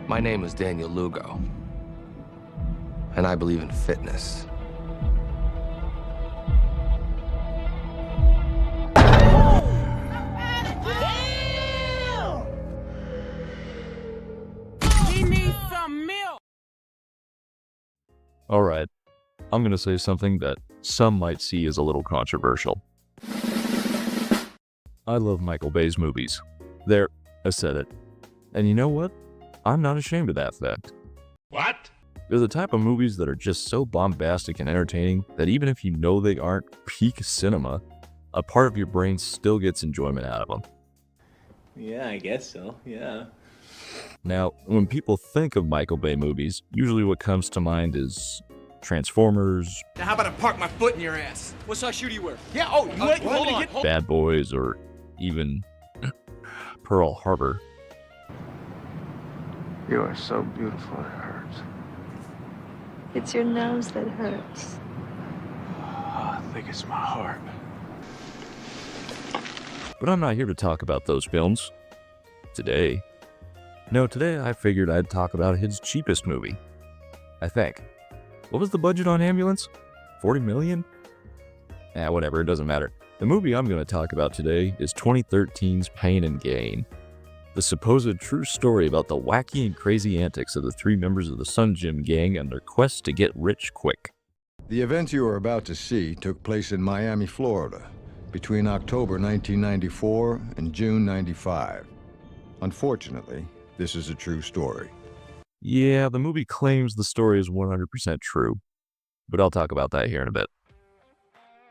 My name is Daniel Lugo, and I believe in fitness. He needs some milk. Alright, I'm gonna say something that some might see as a little controversial. I love Michael Bay's movies. There, I said it. And you know what? I'm not ashamed of that fact. What? They're the type of movies that are just so bombastic and entertaining that even if you know they aren't peak cinema, a part of your brain still gets enjoyment out of them. Yeah, I guess so, yeah. Now, when people think of Michael Bay movies, usually what comes to mind is Transformers, Now how about I park my foot in your ass? What size shoe do you wear? Yeah, oh, you wait, hold on. Bad Boys, or even Pearl Harbor. You are so beautiful, it hurts. It's your nose that hurts. I think it's my heart. But I'm not here to talk about those films today. No, today I figured I'd talk about his cheapest movie. I think. What was the budget on Ambulance? 40 million? Whatever, it doesn't matter. The movie I'm going to talk about today is 2013's Pain and Gain, the supposed true story about the wacky and crazy antics of the three members of the Sun Gym gang and their quest to get rich quick. The events you are about to see took place in Miami, Florida, between October 1994 and June 95. Unfortunately, this is a true story. Yeah, the movie claims the story is 100% true, but I'll talk about that here in a bit.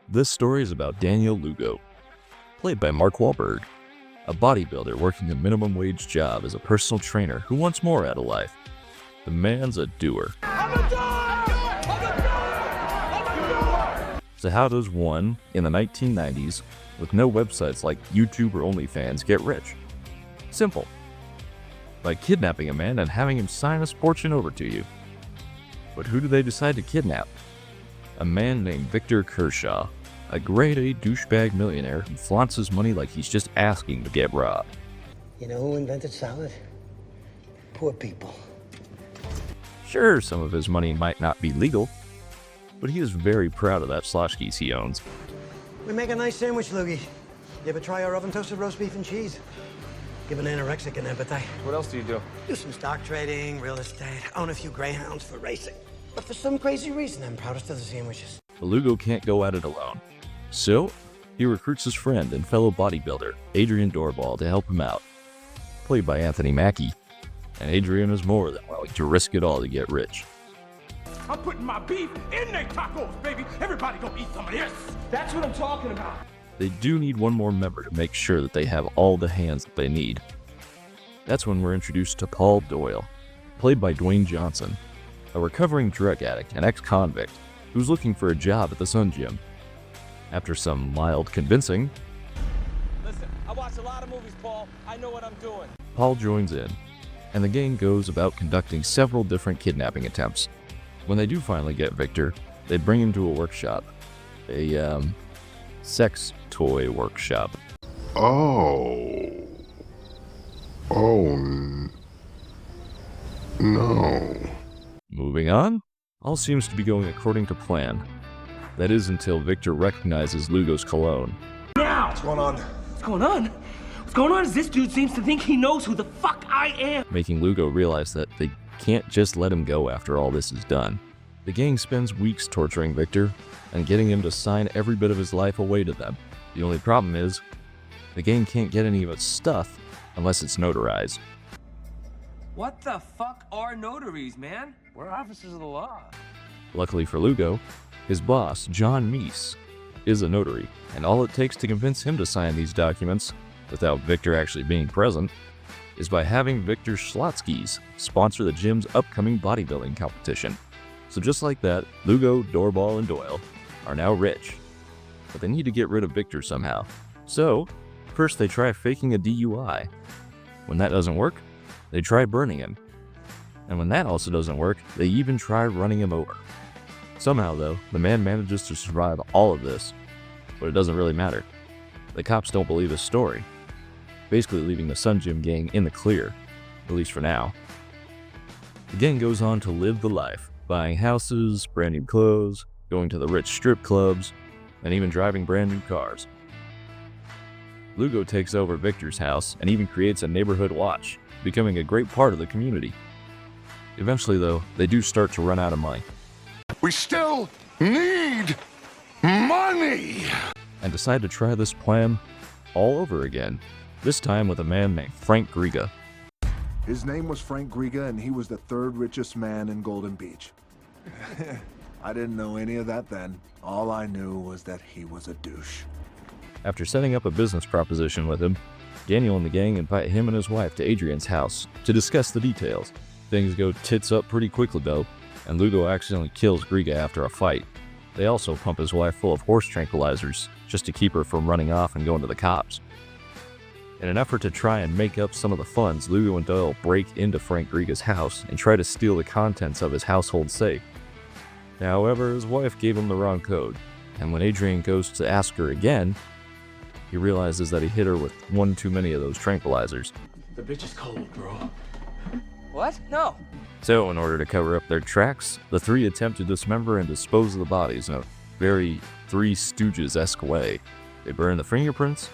This story is about Daniel Lugo, played by Mark Wahlberg, a bodybuilder working a minimum wage job as a personal trainer who wants more out of life. The man's a doer. So how does one, in the 1990s, with no websites like YouTube or OnlyFans, get rich? Simple. By kidnapping a man and having him sign his fortune over to you. But who do they decide to kidnap? A man named Victor Kershaw, a grade A douchebag millionaire who flaunts his money like he's just asking to get robbed. You know who invented salad? Poor people. Sure, some of his money might not be legal, but he is very proud of that Schlotzsky's he owns. We make a nice sandwich, Loogie. You ever try our oven-toasted roast beef and cheese? Give an anorexic an appetite. What else do you do? Do some stock trading, real estate, own a few greyhounds for racing. But for some crazy reason, I'm proudest of the sandwiches. But Lugo can't go at it alone. So, he recruits his friend and fellow bodybuilder, Adrian Doorbal, to help him out. Played by Anthony Mackie. And Adrian is more than willing to risk it all to get rich. I'm putting my beef in their tacos, baby. Everybody gonna eat some of this. That's what I'm talking about. They do need one more member to make sure that they have all the hands that they need. That's when we're introduced to Paul Doyle, played by Dwayne Johnson, a recovering drug addict and ex-convict who's looking for a job at the Sun Gym. After some mild convincing, Listen, I watch a lot of movies, Paul. I know what I'm doing. Paul joins in, and the gang goes about conducting several different kidnapping attempts. When they do finally get Victor, they bring him to a workshop, a sex toy workshop. No. Moving on, all seems to be going according to plan. That is until Victor recognizes Lugo's cologne. Now! What's going on? What's going on? What's going on is this dude seems to think he knows who the fuck I am. Making Lugo realize that they can't just let him go after all this is done. The gang spends weeks torturing Victor and getting him to sign every bit of his life away to them. The only problem is, the gang can't get any of its stuff unless it's notarized. What the fuck are notaries, man? We're officers of the law. Luckily for Lugo, his boss, John Meese, is a notary, and all it takes to convince him to sign these documents, without Victor actually being present, is by having Victor Schlotzsky's sponsor the gym's upcoming bodybuilding competition. So just like that, Lugo, Doorbal, and Doyle are now rich. But they need to get rid of Victor somehow. So, first they try faking a DUI. When that doesn't work, they try burning him. And when that also doesn't work, they even try running him over. Somehow though, the man manages to survive all of this, but it doesn't really matter. The cops don't believe his story, basically leaving the Sun Gym gang in the clear, at least for now. The gang goes on to live the life, buying houses, brand new clothes, going to the rich strip clubs, and even driving brand new cars. Lugo takes over Victor's house and even creates a neighborhood watch, becoming a great part of the community. Eventually, though, they do start to run out of money. We still need money! And decide to try this plan all over again, this time with a man named Frank Griga. His name was Frank Griga, and he was the third richest man in Golden Beach. I didn't know any of that then. All I knew was that he was a douche. After setting up a business proposition with him, Daniel and the gang invite him and his wife to Adrian's house to discuss the details. Things go tits up pretty quickly though, and Lugo accidentally kills Griga after a fight. They also pump his wife full of horse tranquilizers just to keep her from running off and going to the cops. In an effort to try and make up some of the funds, Lugo and Doyle break into Frank Griga's house and try to steal the contents of his household safe. However, his wife gave him the wrong code, and when Adrian goes to ask her again, he realizes that he hit her with one too many of those tranquilizers. The bitch is cold, bro. What? No. So, in order to cover up their tracks, the three attempt to dismember and dispose of the bodies in a very Three Stooges-esque way. They burn the fingerprints,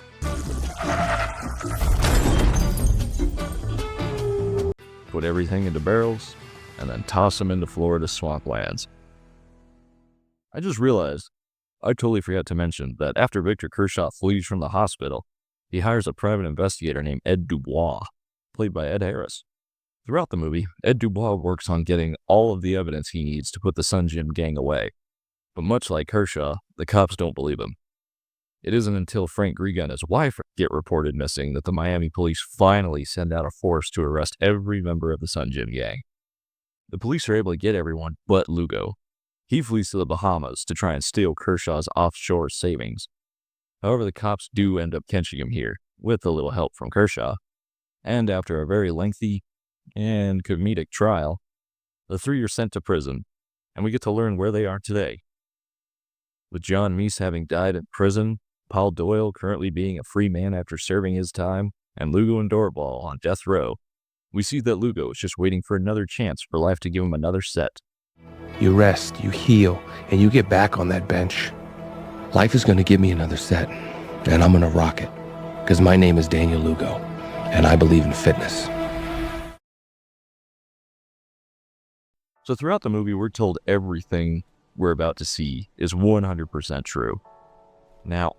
put everything into barrels, and then toss them into Florida swamplands. I just realized, I totally forgot to mention that after Victor Kershaw flees from the hospital, he hires a private investigator named Ed Dubois, played by Ed Harris. Throughout the movie, Ed Dubois works on getting all of the evidence he needs to put the Sun Gym gang away. But much like Kershaw, the cops don't believe him. It isn't until Frank Griga and his wife get reported missing that the Miami police finally send out a force to arrest every member of the Sun Gym gang. The police are able to get everyone but Lugo. He flees to the Bahamas to try and steal Kershaw's offshore savings. However, the cops do end up catching him here, with a little help from Kershaw. And after a very lengthy and comedic trial, the three are sent to prison, and we get to learn where they are today. With John Meese having died in prison, Paul Doyle currently being a free man after serving his time, and Lugo and Doorbal on death row, we see that Lugo is just waiting for another chance for life to give him another set. You rest, you heal, and you get back on that bench. Life is going to give me another set, and I'm going to rock it, because my name is Daniel Lugo, and I believe in fitness. So throughout the movie, we're told everything we're about to see is 100% true. Now,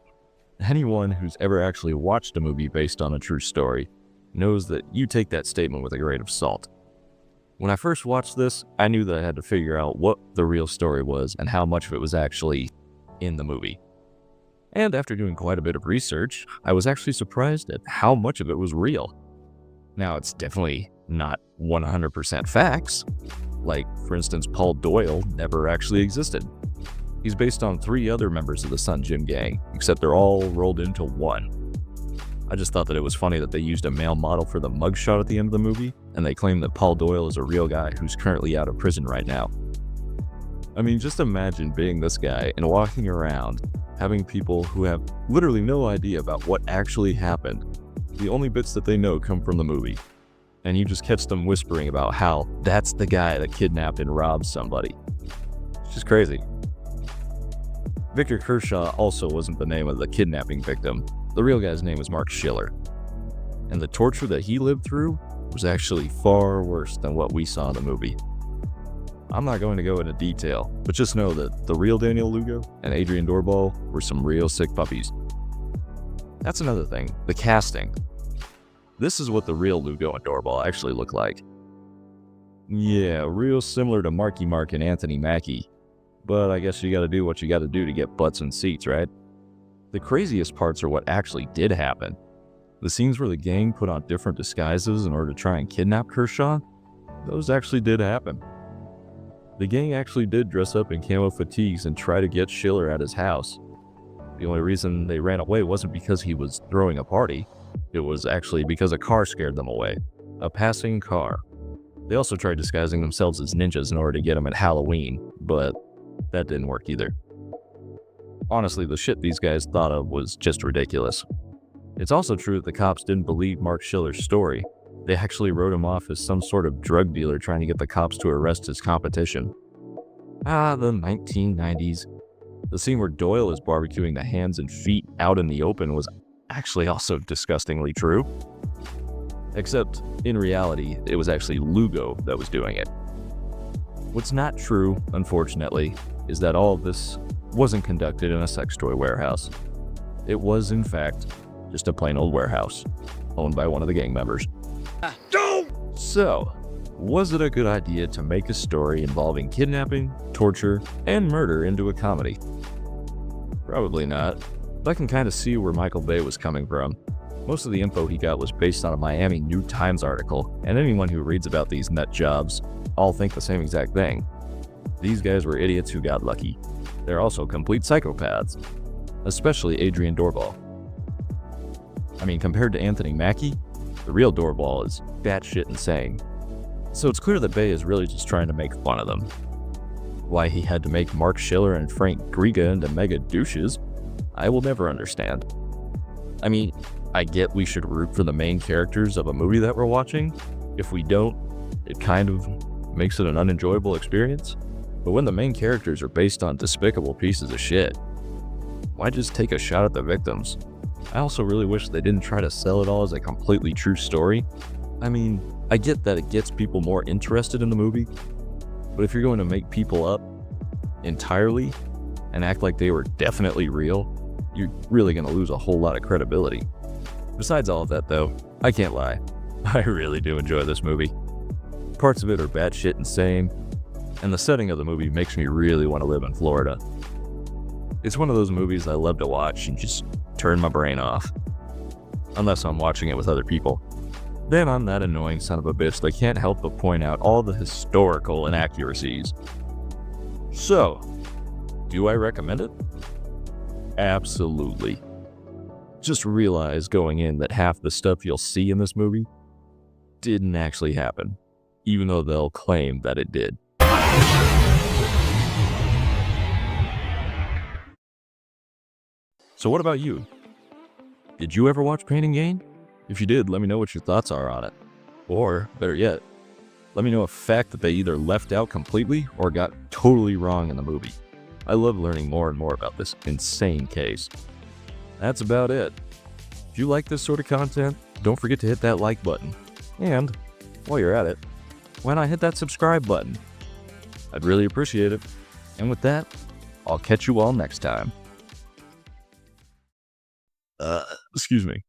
anyone who's ever actually watched a movie based on a true story knows that you take that statement with a grain of salt. When I first watched this, I knew that I had to figure out what the real story was and how much of it was actually in the movie. And after doing quite a bit of research, I was actually surprised at how much of it was real. Now, it's definitely not 100% facts. Like, for instance, Paul Doyle never actually existed. He's based on 3 other members of the Sun Gym gang, except they're all rolled into one. I just thought that it was funny that they used a male model for the mugshot at the end of the movie, and they claim that Paul Doyle is a real guy who's currently out of prison right now. I mean, just imagine being this guy and walking around, having people who have literally no idea about what actually happened. The only bits that they know come from the movie. And you just catch them whispering about how that's the guy that kidnapped and robbed somebody. It's just crazy. Victor Kershaw also wasn't the name of the kidnapping victim. The real guy's name was Mark Schiller. And the torture that he lived through was actually far worse than what we saw in the movie. I'm not going to go into detail, but just know that the real Daniel Lugo and Adrian Doorbal were some real sick puppies. That's another thing, the casting. This is what the real Lugo and Doorbal actually look like. Yeah, real similar to Marky Mark and Anthony Mackie. But I guess you gotta do what you gotta do to get butts and seats, right? The craziest parts are what actually did happen. The scenes where the gang put on different disguises in order to try and kidnap Kershaw, those actually did happen. The gang actually did dress up in camo fatigues and try to get Schiller at his house. The only reason they ran away wasn't because he was throwing a party. It was actually because a car scared them away. A passing car. They also tried disguising themselves as ninjas in order to get him at Halloween, but that didn't work either. Honestly, the shit these guys thought of was just ridiculous. It's also true that the cops didn't believe Mark Schiller's story, They actually wrote him off as some sort of drug dealer trying to get the cops to arrest his competition. The 1990s. The scene where Doyle is barbecuing the hands and feet out in the open was actually also disgustingly true. Except, in reality, it was actually Lugo that was doing it. What's not true, unfortunately, is that all of this wasn't conducted in a sex toy warehouse. It was, in fact, just a plain old warehouse, owned by one of the gang members. So, was it a good idea to make a story involving kidnapping, torture, and murder into a comedy? Probably not, but I can kind of see where Michael Bay was coming from. Most of the info he got was based on a Miami New Times article, and anyone who reads about these nut jobs all think the same exact thing. These guys were idiots who got lucky. They're also complete psychopaths, especially Adrian Dorval. I mean, compared to Anthony Mackie, the real Dorval is batshit insane. So it's clear that Bay is really just trying to make fun of them. Why he had to make Mark Schiller and Frank Griga into mega douches, I will never understand. I mean, I get we should root for the main characters of a movie that we're watching. If we don't, it kind of makes it an unenjoyable experience. But when the main characters are based on despicable pieces of shit, why just take a shot at the victims? I also really wish they didn't try to sell it all as a completely true story. I mean, I get that it gets people more interested in the movie, but if you're going to make people up entirely and act like they were definitely real, you're really going to lose a whole lot of credibility. Besides all of that though, I can't lie, I really do enjoy this movie. Parts of it are batshit insane, and the setting of the movie makes me really want to live in Florida. It's one of those movies I love to watch and just turn my brain off. Unless I'm watching it with other people. Then I'm that annoying son of a bitch that can't help but point out all the historical inaccuracies. So, do I recommend it? Absolutely. Just realize going in that half the stuff you'll see in this movie didn't actually happen, even though they'll claim that it did. So what about you? Did you ever watch Pain and Gain? If you did, let me know what your thoughts are on it. Or, better yet, let me know a fact that they either left out completely or got totally wrong in the movie. I love learning more and more about this insane case. That's about it. If you like this sort of content, don't forget to hit that like button. And, while you're at it, why not hit that subscribe button? I'd really appreciate it. And with that, I'll catch you all next time. Excuse me.